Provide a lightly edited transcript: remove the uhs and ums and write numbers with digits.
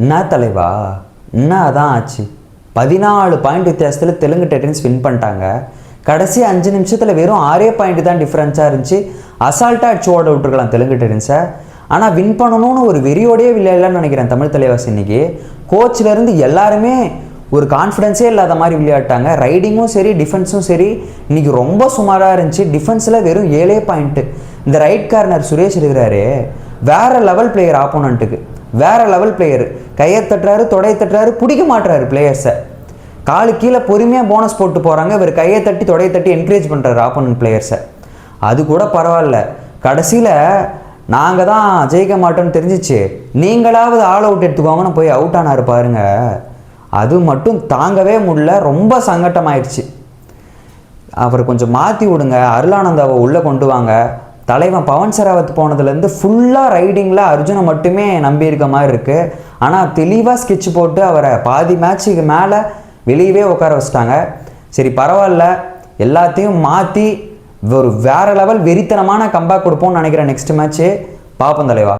என்ன தலைவா, என்ன அதான் ஆச்சு? 14 பாயிண்ட் வித்தியாசத்தில் தெலுங்கு டைட்டன்ஸ் வின் பண்ணிட்டாங்க. கடைசி 5 நிமிஷத்தில் வெறும் 6 பாயிண்ட் தான் டிஃப்ரென்ஸாக இருந்துச்சு. அசால்ட்டாக அடிச்சு ஓட விட்டுருக்கலாம் தெலுங்கு டைட்டன்ஸை. ஆனால் வின் பண்ணணும்னு ஒரு வெறியோடையே விளையாடலான்னு நினைக்கிறேன் தமிழ் தலைவாசி. இன்னைக்கு கோச்சிலேருந்து எல்லாருமே ஒரு கான்ஃபிடென்ஸே இல்லாத மாதிரி விளையாட்டாங்க. ரைடிங்கும் சரி டிஃபென்ஸும் சரி இன்னைக்கு ரொம்ப சுமாராக இருந்துச்சு. டிஃபென்ஸில் வெறும் 7 பாயிண்ட்டு. இந்த ரைட் கார்னர் சுரேஷ் இருக்கிறாரு, வேற லெவல் பிளேயர். ஆப்போனண்ட்டுக்கு வேற லெவல் பிளேயர். கையை தட்டுறாரு, தொடையை தட்டுறாரு, பிடிக்க மாட்டுறாரு பிளேயர்ஸை. காலு கீழே பொறுமையாக போனஸ் போட்டு போகிறாங்க. இவர் கையை தட்டி தொடையை தட்டி என்கரேஜ் பண்ணுறாரு ஆப்போனன்ட் பிளேயர்ஸை. அது கூட பரவாயில்ல. கடைசியில் நாங்கள் தான் ஜெயிக்க மாட்டோம்னு தெரிஞ்சிச்சு, நீங்களாவது ஆல் அவுட் எடுத்துக்கோங்கன்னு போய் அவுட் ஆனார் பாருங்க. அது மட்டும் தாங்கவே முடியல, ரொம்ப சங்கட்டமாயிடுச்சு. அவர் கொஞ்சம் மாற்றி விடுங்க, அருளானந்தாவை உள்ளே கொண்டு வாங்க. தலைவன் பவன் சராவத் போனதுலேருந்து ஃபுல்லாக ரைடிங்கில் அர்ஜுனை மட்டுமே நம்பி இருக்க மாதிரி இருக்குது. ஆனால் தெளிவாக ஸ்கெட்ச் போட்டு அவரை பாதி மேட்சுக்கு மேலே வெளியவே உட்கார வச்சிட்டாங்க. சரி பரவாயில்ல, எல்லாத்தையும் மாற்றி ஒரு வேறு லெவல் வெறித்தனமான கம்பேக் கொடுப்போம்னு நினைக்கிறேன். நெக்ஸ்ட் மேட்ச்சு பார்ப்போம் தலைவா.